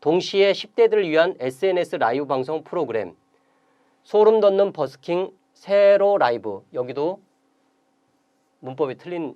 동시에 10대들을 위한 SNS 라이브 방송 프로그램 소름 돋는 버스킹 세로 라이브 여기도 문법이 틀린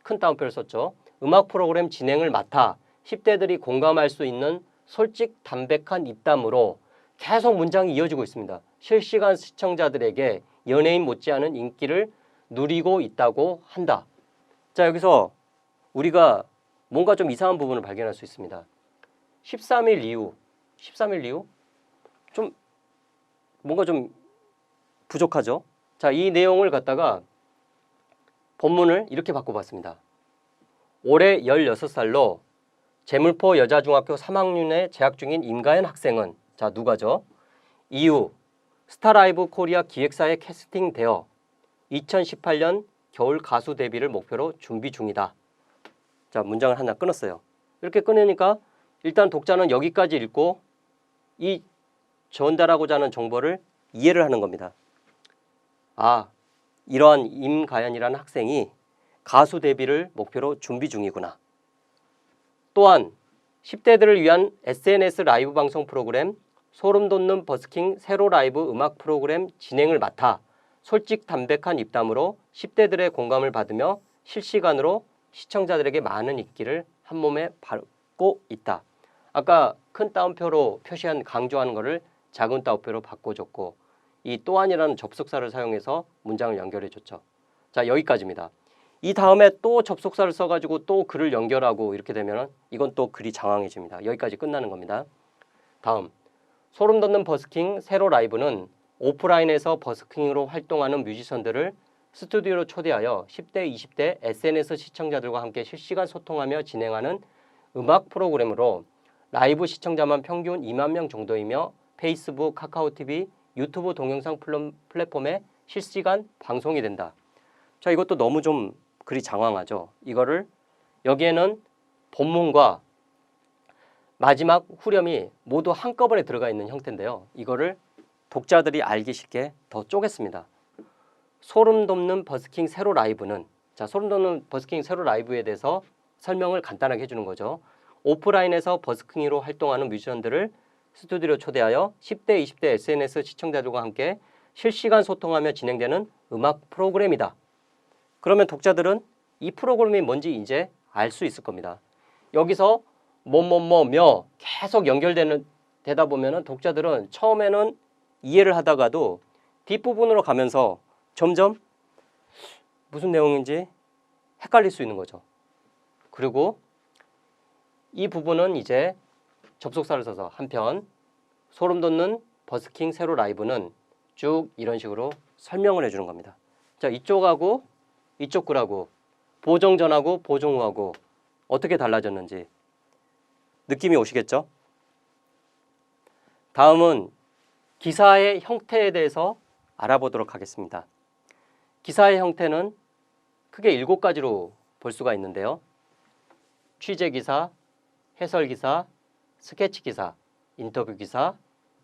큰 따옴표를 썼죠. 음악 프로그램 진행을 맡아 10대들이 공감할 수 있는 솔직 담백한 입담으로 계속 문장이 이어지고 있습니다. 실시간 시청자들에게 연예인 못지않은 인기를 누리고 있다고 한다. 자, 여기서 우리가 뭔가 좀 이상한 부분을 발견할 수 있습니다. 13일 이후 좀 뭔가 좀 부족하죠. 자, 이 내용을 갖다가 본문을 이렇게 바꿔봤습니다. 올해 16살로 제물포 여자중학교 3학년에 재학 중인 임가연 학생은 자 누가죠? 이후 스타라이브 코리아 기획사에 캐스팅되어 2018년 겨울 가수 데뷔를 목표로 준비 중이다. 자, 문장을 하나 끊었어요. 이렇게 끊으니까 일단 독자는 여기까지 읽고 이 전달하고자 하는 정보를 이해를 하는 겁니다. 아, 이러한 임가연이라는 학생이 가수 데뷔를 목표로 준비 중이구나. 또한 10대들을 위한 SNS 라이브 방송 프로그램 소름 돋는 버스킹 세로 라이브 음악 프로그램 진행을 맡아 솔직 담백한 입담으로 10대들의 공감을 받으며 실시간으로 시청자들에게 많은 인기를 한몸에 받고 있다. 아까 큰 따옴표로 표시한 강조하는 것을 작은 따옴표로 바꿔줬고 이 또한이라는 접속사를 사용해서 문장을 연결해 줬죠. 자, 여기까지입니다. 이 다음에 또 접속사를 써가지고 또 글을 연결하고 이렇게 되면 이건 또 글이 장황해집니다. 여기까지 끝나는 겁니다. 다음, 소름 돋는 버스킹 세로 라이브는 오프라인에서 버스킹으로 활동하는 뮤지션들을 스튜디오로 초대하여 10대, 20대 SNS 시청자들과 함께 실시간 소통하며 진행하는 음악 프로그램으로 라이브 시청자만 평균 2만 명 정도이며 페이스북, 카카오TV, 유튜브 동영상 플랫폼에 실시간 방송이 된다. 자, 이것도 너무 좀 글이 장황하죠. 이거를 여기에는 본문과 마지막 후렴이 모두 한꺼번에 들어가 있는 형태인데요. 이거를 독자들이 알기 쉽게 더 쪼갰습니다. 소름 돋는 버스킹 세로 라이브는 자, 소름 돋는 버스킹 세로 라이브에 대해서 설명을 간단하게 해주는 거죠. 오프라인에서 버스킹으로 활동하는 뮤지션들을 스튜디오로 초대하여 10대, 20대 SNS 시청자들과 함께 실시간 소통하며 진행되는 음악 프로그램이다. 그러면 독자들은 이 프로그램이 뭔지 이제 알 수 있을 겁니다. 여기서 뭐뭐뭐며 계속 되다 보면은 독자들은 처음에는 이해를 하다가도 뒷부분으로 가면서 점점 무슨 내용인지 헷갈릴 수 있는 거죠. 그리고 이 부분은 이제 접속사를 써서 한편 소름 돋는 버스킹 세로 라이브는 쭉 이런 식으로 설명을 해주는 겁니다. 자, 이쪽하고 이쪽 글하고 보정 전하고 보정 후하고 어떻게 달라졌는지 느낌이 오시겠죠? 다음은 기사의 형태에 대해서 알아보도록 하겠습니다. 기사의 형태는 크게 7가지로 볼 수가 있는데요. 취재기사, 해설기사, 스케치기사, 인터뷰기사,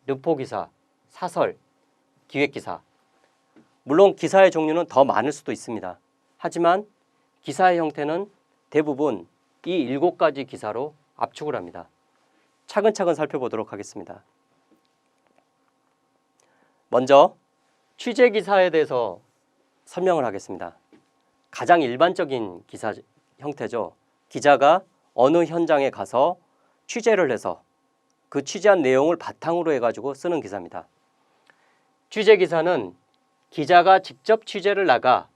르포기사, 사설, 기획기사. 물론 기사의 종류는 더 많을 수도 있습니다. 하지만 기사의 형태는 대부분 이 7가지 기사로 압축을 합니다. 차근차근 살펴보도록 하겠습니다. 먼저 취재기사에 대해서 설명을 하겠습니다. 가장 일반적인 기사 형태죠. 기자가 어느 현장에 가서 취재를 해서 그 취재한 내용을 바탕으로 해가지고 쓰는 기사입니다. 취재기사는 기자가 직접 취재를 나가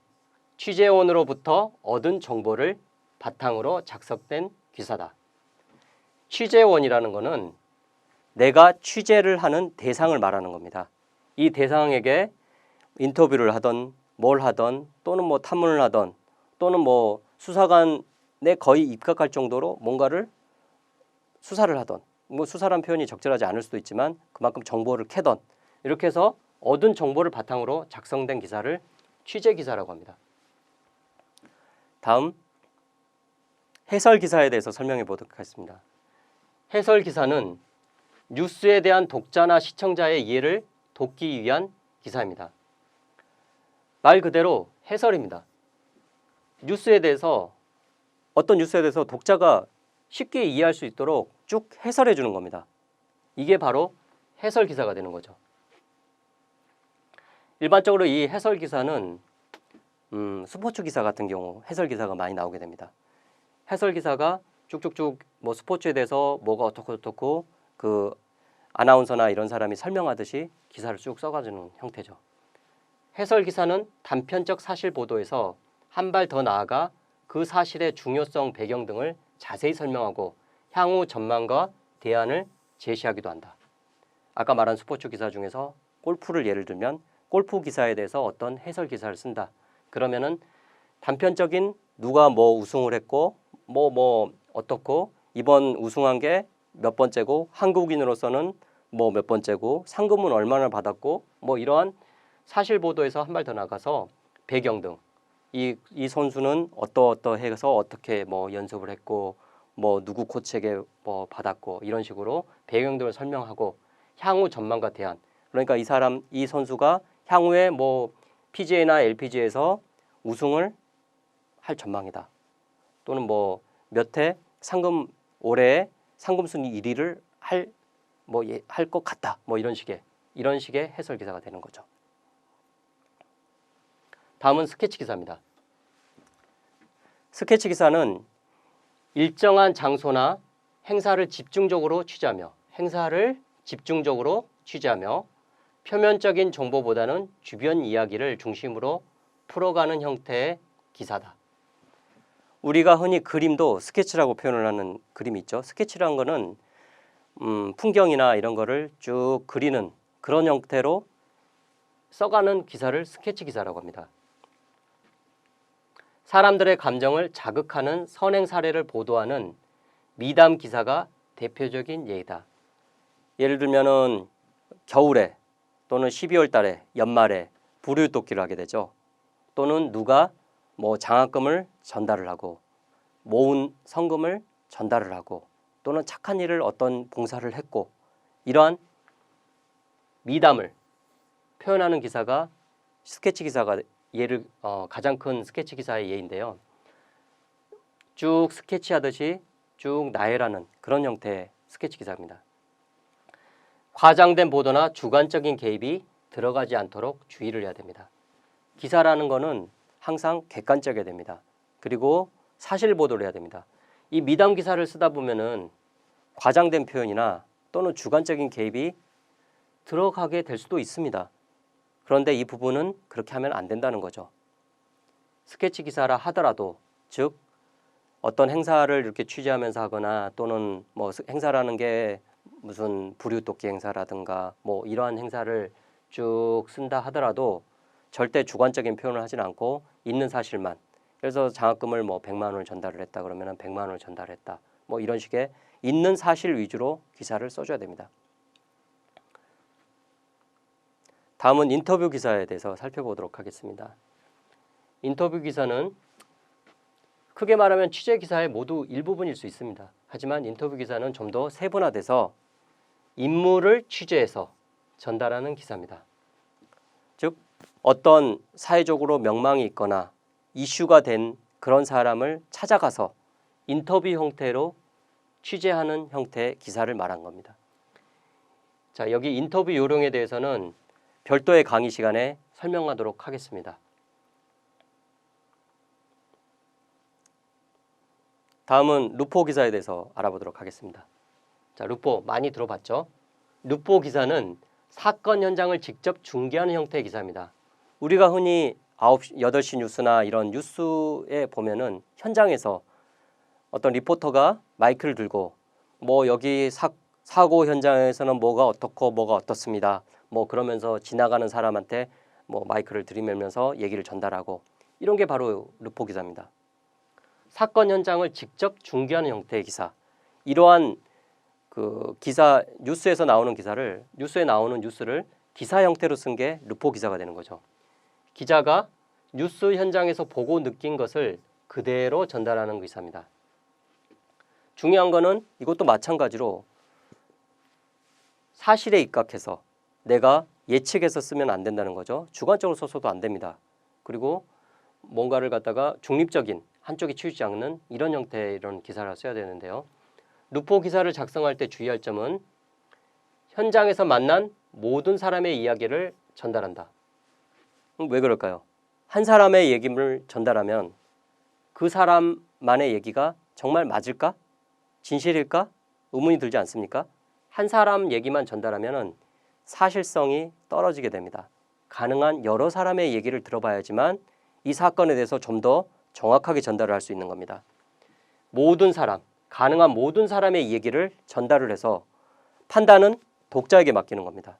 취재원으로부터 얻은 정보를 바탕으로 작성된 기사다. 취재원이라는 것은 내가 취재를 하는 대상을 말하는 겁니다. 이 대상에게 인터뷰를 하던 뭘 하던 또는 뭐 탐문을 하던 또는 뭐 수사관에 거의 입각할 정도로 뭔가를 수사를 하던 뭐 수사란 표현이 적절하지 않을 수도 있지만 그만큼 정보를 캐던 이렇게 해서 얻은 정보를 바탕으로 작성된 기사를 취재기사라고 합니다. 다음 해설기사에 대해서 설명해 보도록 하겠습니다. 해설기사는 뉴스에 대한 독자나 시청자의 이해를 돕기 위한 기사입니다. 말 그대로 해설입니다. 뉴스에 대해서 어떤 뉴스에 대해서 독자가 쉽게 이해할 수 있도록 쭉 해설해 주는 겁니다. 이게 바로 해설 기사가 되는 거죠. 일반적으로 이 해설 기사는 스포츠 기사 같은 경우 해설 기사가 많이 나오게 됩니다. 해설 기사가 쭉쭉쭉 뭐 스포츠에 대해서 뭐가 어떻고 그 아나운서나 이런 사람이 설명하듯이 기사를 쭉 써가지는 형태죠. 해설 기사는 단편적 사실 보도에서 한 발 더 나아가 그 사실의 중요성, 배경 등을 자세히 설명하고 향후 전망과 대안을 제시하기도 한다. 아까 말한 스포츠 기사 중에서 골프를 예를 들면 골프 기사에 대해서 어떤 해설 기사를 쓴다. 그러면은 단편적인 누가 뭐 우승을 했고 뭐 어떻고 이번 우승한 게 몇 번째고 한국인으로서는 뭐 몇 번째고 상금은 얼마나 받았고 뭐 이러한 사실 보도에서 한 발 더 나가서 배경 등 이 선수는 어떠해서 어떻게 뭐 연습을 했고 뭐 누구 코치에게 뭐 받았고 이런 식으로 배경 등을 설명하고 향후 전망과 대안. 그러니까 이 선수가 향후에 뭐 PGA나 LPGA에서 우승을 할 전망이다. 또는 뭐 몇 해 올해 상금 순위 1위를 할 것 같다. 뭐 이런 식의 해설 기사가 되는 거죠. 다음은 스케치 기사입니다. 스케치 기사는 일정한 장소나 행사를 집중적으로 취재하며 표면적인 정보보다는 주변 이야기를 중심으로 풀어가는 형태의 기사다. 우리가 흔히 그림도 스케치라고 표현을 하는 그림이 있죠. 스케치라는 거는 풍경이나 이런 거를 쭉 그리는 그런 형태로 써가는 기사를 스케치 기사라고 합니다. 사람들의 감정을 자극하는 선행 사례를 보도하는 미담 기사가 대표적인 예이다. 예를 들면은 겨울에 또는 12월 달에 연말에 부류토끼를 하게 되죠. 또는 누가 뭐 장학금을 전달을 하고 모은 성금을 전달을 하고 또는 착한 일을 어떤 봉사를 했고 이러한 미담을 표현하는 기사가 스케치 기사가 가장 큰 스케치 기사의 예인데요. 쭉 스케치하듯이 쭉 나열하는 그런 형태의 스케치 기사입니다. 과장된 보도나 주관적인 개입이 들어가지 않도록 주의를 해야 됩니다. 기사라는 거는 항상 객관적이어야 됩니다. 그리고 사실 보도를 해야 됩니다. 이 미담 기사를 쓰다 보면은 과장된 표현이나 또는 주관적인 개입이 들어가게 될 수도 있습니다. 그런데 이 부분은 그렇게 하면 안 된다는 거죠. 스케치 기사라 하더라도 즉 어떤 행사를 이렇게 취재하면서 하거나 또는 뭐 행사라는 게 무슨 부류토끼 행사라든가 뭐 이러한 행사를 쭉 쓴다 하더라도 절대 주관적인 표현을 하진 않고 있는 사실만, 그래서 장학금을 뭐 100만 원을 전달을 했다 그러면은 100만 원을 전달했다 뭐 이런 식의 있는 사실 위주로 기사를 써줘야 됩니다. 다음은 인터뷰 기사에 대해서 살펴보도록 하겠습니다. 인터뷰 기사는 크게 말하면 취재 기사의 모두 일부분일 수 있습니다. 하지만 인터뷰 기사는 좀 더 세분화돼서 인물을 취재해서 전달하는 기사입니다. 즉 어떤 사회적으로 명망이 있거나 이슈가 된 그런 사람을 찾아가서 인터뷰 형태로 취재하는 형태의 기사를 말한 겁니다. 자, 여기 인터뷰 요령에 대해서는 별도의 강의 시간에 설명하도록 하겠습니다. 다음은 루포 기사에 대해서 알아보도록 하겠습니다. 자, 루포 많이 들어봤죠? 루포 기사는 사건 현장을 직접 중계하는 형태의 기사입니다. 우리가 흔히 8시 뉴스나 이런 뉴스에 보면은 현장에서 어떤 리포터가 마이크를 들고 뭐 여기 사고 현장에서는 뭐가 어떻고 뭐가 어떻습니다. 뭐 그러면서 지나가는 사람한테 뭐 마이크를 들이밀면서 얘기를 전달하고 이런 게 바로 루포 기사입니다. 사건 현장을 직접 중계하는 형태의 기사. 이러한 그 기사 뉴스에서 나오는 기사를 뉴스에 나오는 뉴스를 기사 형태로 쓴 게 루포 기사가 되는 거죠. 기자가 뉴스 현장에서 보고 느낀 것을 그대로 전달하는 기사입니다. 중요한 거는 이것도 마찬가지로 사실에 입각해서 내가 예측해서 쓰면 안 된다는 거죠. 주관적으로 써서도 안 됩니다. 그리고 뭔가를 갖다가 중립적인 한쪽에 치우치지 않는 이런 형태의 이런 기사를 써야 되는데요. 루포 기사를 작성할 때 주의할 점은 현장에서 만난 모든 사람의 이야기를 전달한다. 왜 그럴까요? 한 사람의 얘기를 전달하면 그 사람만의 얘기가 정말 맞을까? 진실일까? 의문이 들지 않습니까? 한 사람 얘기만 전달하면 사실성이 떨어지게 됩니다. 가능한 여러 사람의 얘기를 들어봐야지만 이 사건에 대해서 좀 더 정확하게 전달을 할 수 있는 겁니다. 모든 사람, 가능한 모든 사람의 얘기를 전달을 해서 판단은 독자에게 맡기는 겁니다.